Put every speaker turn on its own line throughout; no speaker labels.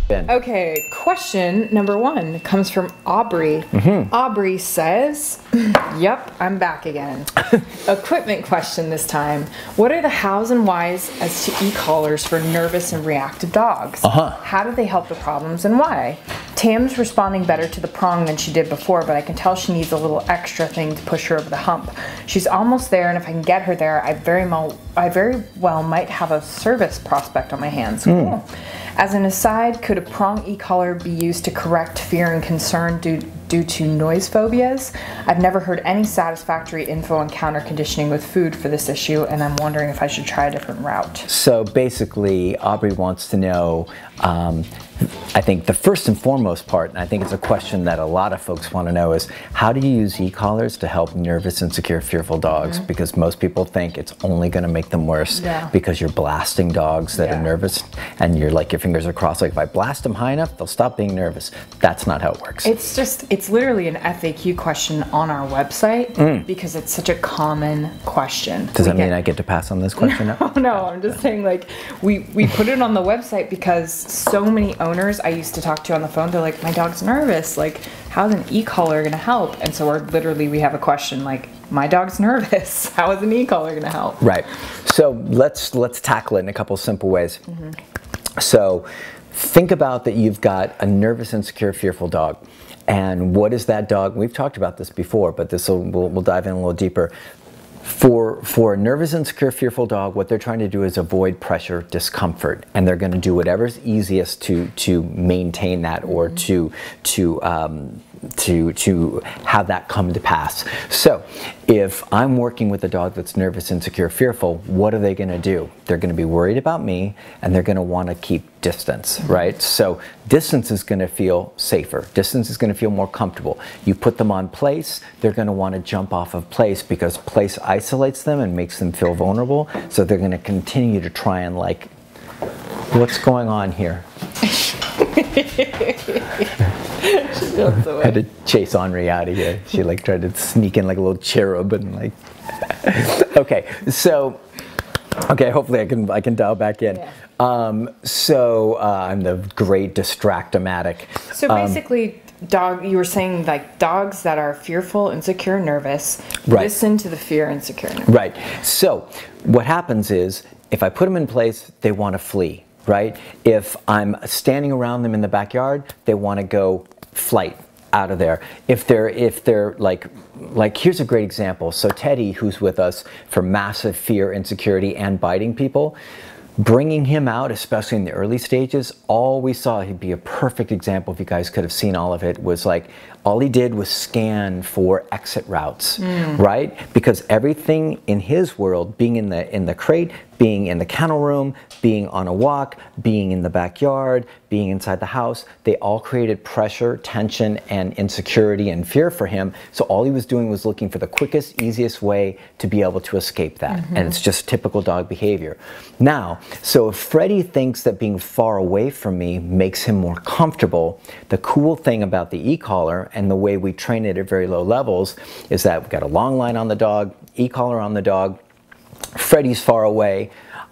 Okay, question number 1 comes from Aubrey. Aubrey says, yep, I'm back again. Equipment question this time. What are the hows and whys as to e-collars for nervous and reactive dogs? How do they help the problems and why? Tam's responding better to the prong than she did before, but I can tell she needs a little extra thing to push her over the hump. She's almost there, and if I can get her there, I very well might have a service prospect on my hands. Cool. As an aside, could a prong e-collar be used to correct fear and concern due to noise phobias? I've never heard any satisfactory info on counter conditioning with food for this issue, and I'm wondering if I should try a different route.
So basically, Aubrey wants to know, I think the first and foremost part, and I think it's a question that a lot of folks want to know, is how do you use e-collars to help nervous, insecure, fearful dogs? Because most people think it's only going to make them worse because you're blasting dogs that are nervous, and you're like, your fingers are crossed, like if I blast them high enough, they'll stop being nervous. That's not how it works.
It's literally an FAQ question on our website because it's such a common question.
Does that mean I get to pass on this question now?
No, I'm just saying, like, we put it on the website because so many owners I used to talk to on the phone, they're like, my dog's nervous, like, how's an e-collar gonna help? And so we have a question like, my dog's nervous, how is an e-collar gonna help?
Right. So let's tackle it in a couple simple ways. So think about that you've got a nervous, insecure, fearful dog. And what is that dog? We've talked about this before, but we'll dive in a little deeper. For a nervous, insecure, fearful dog, what they're trying to do is avoid pressure, discomfort, and they're going to do whatever's easiest to maintain that or to have that come to pass. So if I'm working with a dog that's nervous, insecure, fearful, what are they going to do? They're going to be worried about me, and they're going to want to keep distance, right? So distance is going to feel safer. Distance is going to feel more comfortable. You put them on place, they're going to want to jump off of place because place isolates them and makes them feel vulnerable. So they're going to continue to try and, like, what's going on here? I had to chase Henri out of here. She like tried to sneak in like a little cherub and like. Okay, so hopefully I can dial back in. I'm the great distractomatic.
So basically, you were saying like dogs that are fearful, insecure, nervous, listen to the fear, insecure, nervous.
Right. So what happens is if I put them in place, they want to flee. Right? If I'm standing around them in the backyard, they want to go flight out of there. If they're like here's a great example. So Teddy, who's with us for massive fear, insecurity, and biting people, bringing him out, especially in the early stages, all we saw, he'd be a perfect example if you guys could have seen all of it, was like all he did was scan for exit routes, right? Because everything in his world, being in the crate, being in the kennel room, being on a walk, being in the backyard, being inside the house, they all created pressure, tension, and insecurity and fear for him. So all he was doing was looking for the quickest, easiest way to be able to escape that. And it's just typical dog behavior. Now, so if Freddie thinks that being far away from me makes him more comfortable, the cool thing about the e-collar and the way we train it at very low levels is that we've got a long line on the dog, e-collar on the dog, Freddie's far away,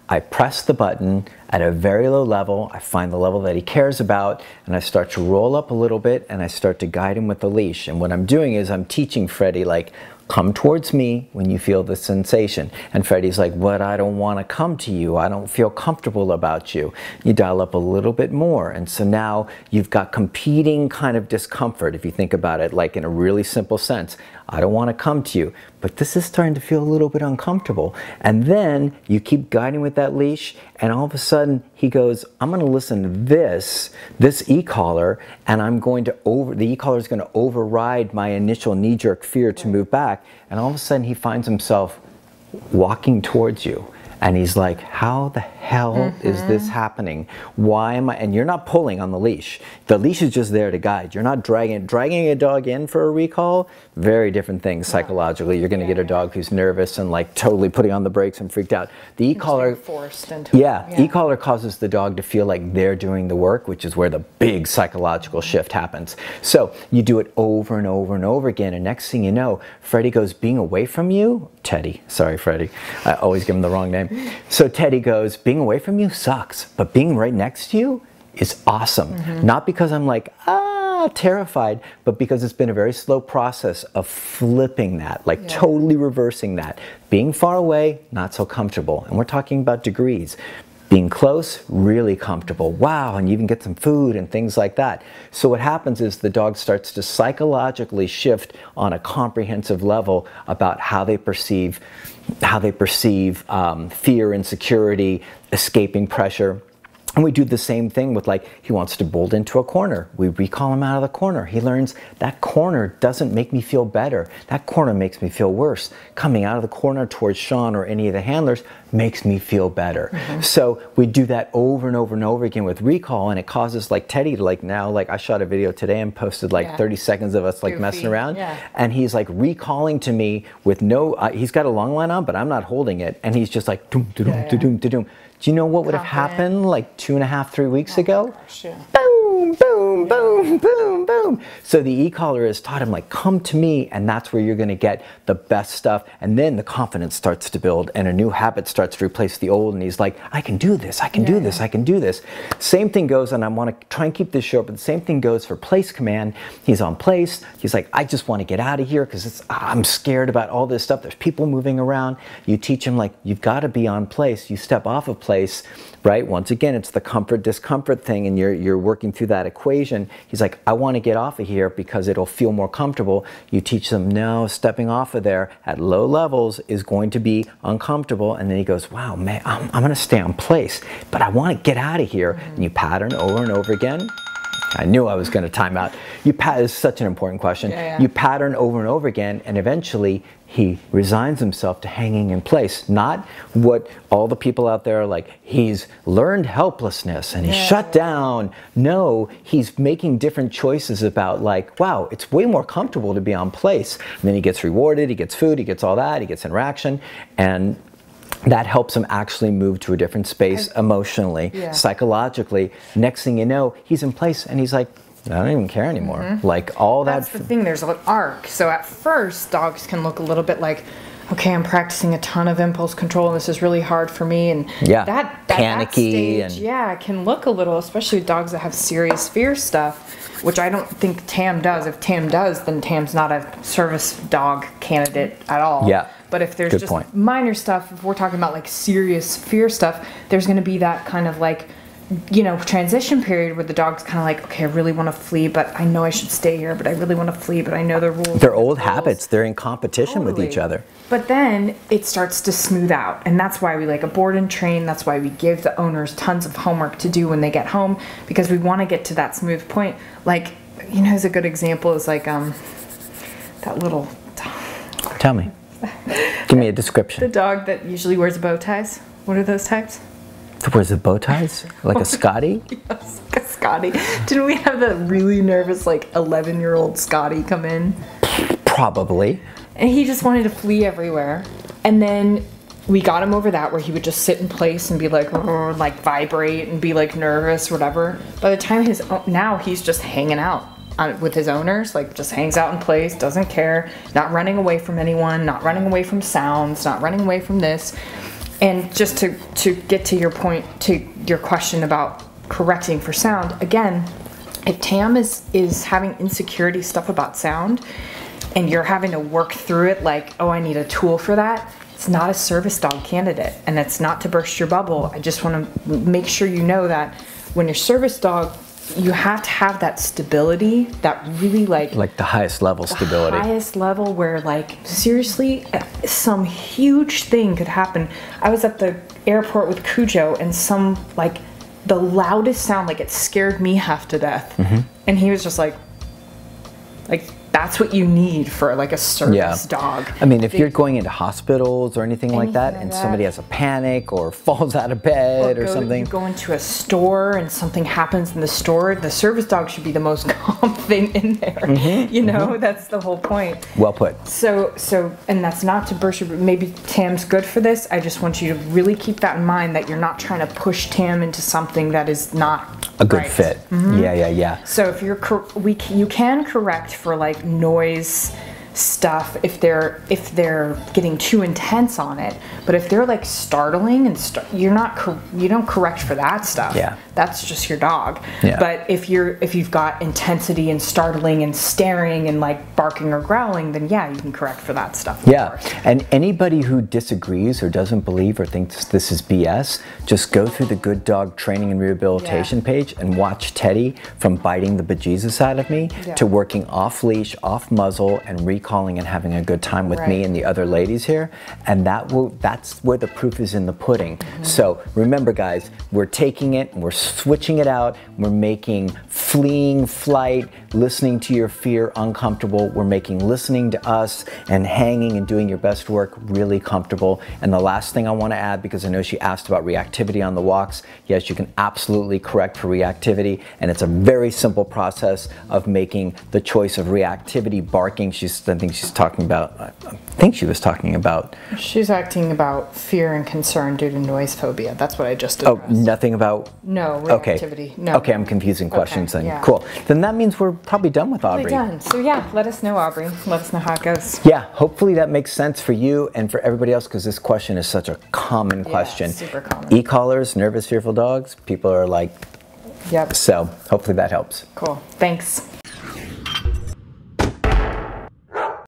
I press the button at a very low level, I find the level that he cares about, and I start to roll up a little bit and I start to guide him with the leash. And what I'm doing is I'm teaching Freddie, like, come towards me when you feel the sensation. And Freddie's like, but I don't want to come to you. I don't feel comfortable about you. You dial up a little bit more. And so now you've got competing kind of discomfort, if you think about it, like in a really simple sense. I don't want to come to you, but this is starting to feel a little bit uncomfortable. And then you keep guiding with that leash, and all of a sudden he goes, I'm going to listen to this e-collar, and the e-collar is going to override my initial knee-jerk fear to move back. And all of a sudden he finds himself walking towards you. And he's like, how the hell is this happening? Why am I? And you're not pulling on the leash. The leash is just there to guide. You're not dragging a dog in for a recall. Very different things psychologically. You're going to get a dog who's nervous and like totally putting on the brakes and freaked out. The e-collar,
forced into
e-collar causes the dog to feel like they're doing the work, which is where the big psychological shift happens. So you do it over and over and over again, and next thing you know, Freddie goes, being away from you, Teddy, sorry Freddie, I always give him the wrong name. So Teddy goes, being away from you sucks, but being right next to you is awesome. Not because I'm like, terrified, but because it's been a very slow process of flipping that, like totally reversing that. Being far away, not so comfortable. And we're talking about degrees. Being close, really comfortable. Wow, and you even get some food and things like that. So what happens is the dog starts to psychologically shift on a comprehensive level about how they perceive fear, insecurity, escaping pressure. And we do the same thing with, like, he wants to bolt into a corner. We recall him out of the corner. He learns that corner doesn't make me feel better. That corner makes me feel worse. Coming out of the corner towards Sean or any of the handlers makes me feel better. So we do that over and over and over again with recall, and it causes, like, Teddy to, like, now, like, I shot a video today and posted like 30 seconds of us like messing around. And he's like recalling to me with no, he's got a long line on, but I'm not holding it. And he's just like, doom, doom, doom, doom. Do you know what would have happened like 2.5, 3 weeks ago? Boom, boom, boom, boom, boom. So the e-collar has taught him, like, come to me, and that's where you're going to get the best stuff. And then the confidence starts to build, and a new habit starts to replace the old, and he's like, I can do this, I can do this, I can do this. Same thing goes, and I want to try and keep this short, but the same thing goes for place command. He's on place. He's like, I just want to get out of here because I'm scared about all this stuff. There's people moving around. You teach him, like, you've got to be on place. You step off of place, right? Once again, it's the comfort discomfort thing, and you're working through that equation. He's like, I want to get off of here because it'll feel more comfortable. You teach them, no, stepping off of there at low levels is going to be uncomfortable. And then he goes, wow, man, I'm going to stay on place, but I want to get out of here. And you pattern over and over again. I knew I was going to time out. It's such an important question. You pattern over and over again, and eventually he resigns himself to hanging in place. Not what all the people out there are like, he's learned helplessness and he's shut down. No, he's making different choices about, like, wow, it's way more comfortable to be on place. And then he gets rewarded, he gets food, he gets all that, he gets interaction, and that helps him actually move to a different space emotionally, psychologically. Next thing you know, he's in place and he's like, I don't even care anymore. Like, all that.
That's the thing, there's an arc. So at first, dogs can look a little bit like, okay, I'm practicing a ton of impulse control and this is really hard for me. And that
panicky
that stage, can look a little, especially with dogs that have serious fear stuff, which I don't think Tam does. If Tam does, then Tam's not a service dog candidate at all. But if there's just minor stuff, if we're talking about like serious fear stuff, there's going to be that kind of like, you know, transition period where the dog's kind of like, okay, I really want to flee, but I know I should stay here, but I really want to flee, but I know the rules.
They're old habits. They're in competition with each other.
But then it starts to smooth out. And that's why we like a board and train. That's why we give the owners tons of homework to do when they get home, because we want to get to that smooth point. Like, you know, as a good example is like that little...
Tell me. Give me a description.
The dog that usually wears bow ties. What are those types?
Wears the bow ties? Like a Scotty?
Yes, like a Scotty. Didn't we have the really nervous, like, 11-year-old Scotty come in?
Probably.
And he just wanted to flee everywhere. And then we got him over that, where he would just sit in place and be like, vibrate and be like nervous, whatever. By the time now he's just hanging out with his owners, like just hangs out in place, doesn't care, not running away from anyone, not running away from sounds, not running away from this. And just to get to your point, to your question about correcting for sound, again, if Tam is having insecurity stuff about sound and you're having to work through it like, oh, I need a tool for that, it's not a service dog candidate, and it's not to burst your bubble. I just want to make sure you know that when you're service dog, you have to have that stability, that really like
the highest level stability.
Highest level where, like, seriously, some huge thing could happen. I was at the airport with Cujo and some, like, the loudest sound, like, it scared me half to death. And he was just like, that's what you need for like a service dog.
I mean, if you're going into hospitals or anything like that, and somebody has a panic or falls out of bed or something.
You go into a store and something happens in the store, the service dog should be the most calm thing in there. You know, that's the whole point.
Well put.
So, and that's not to burst your, maybe Tam's good for this. I just want you to really keep that in mind, that you're not trying to push Tam into something that is not
a good fit. Yeah.
So if you can correct for like noise, stuff if they're getting too intense on it. But if they're like startling and you don't correct for that stuff.
Yeah.
That's just your dog.
Yeah.
But if you've got intensity and startling and staring and like barking or growling, then yeah, you can correct for that stuff.
Yeah. And anybody who disagrees or doesn't believe or thinks this is BS, just go through the Good Dog Training and Rehabilitation page and watch Teddy from biting the bejesus out of me to working off leash, off muzzle, and recalling and having a good time with me and the other ladies here. And that's where the proof is in the pudding. So remember, guys, we're taking it and we're switching it out. We're making fleeing, flight, listening to your fear uncomfortable. We're making listening to us and hanging and doing your best work really comfortable. And the last thing I want to add, because I know she asked about reactivity on the walks, yes, you can absolutely correct for reactivity, and it's a very simple process of making the choice of reactivity barking. I think she was talking about
She's acting about fear and concern due to noise phobia. That's what I just addressed.
Oh, nothing about...
No, reactivity.
Okay.
No.
Okay, I'm confusing questions then.
Yeah.
Cool. Then that means we're probably done with Aubrey.
Done. So yeah, let us know, Aubrey. Let us know how it goes.
Yeah, hopefully that makes sense for you and for everybody else, because this question is such a common question.
Super common.
E-collars, nervous, fearful dogs, people are like...
Yep.
So hopefully that helps.
Cool. Thanks.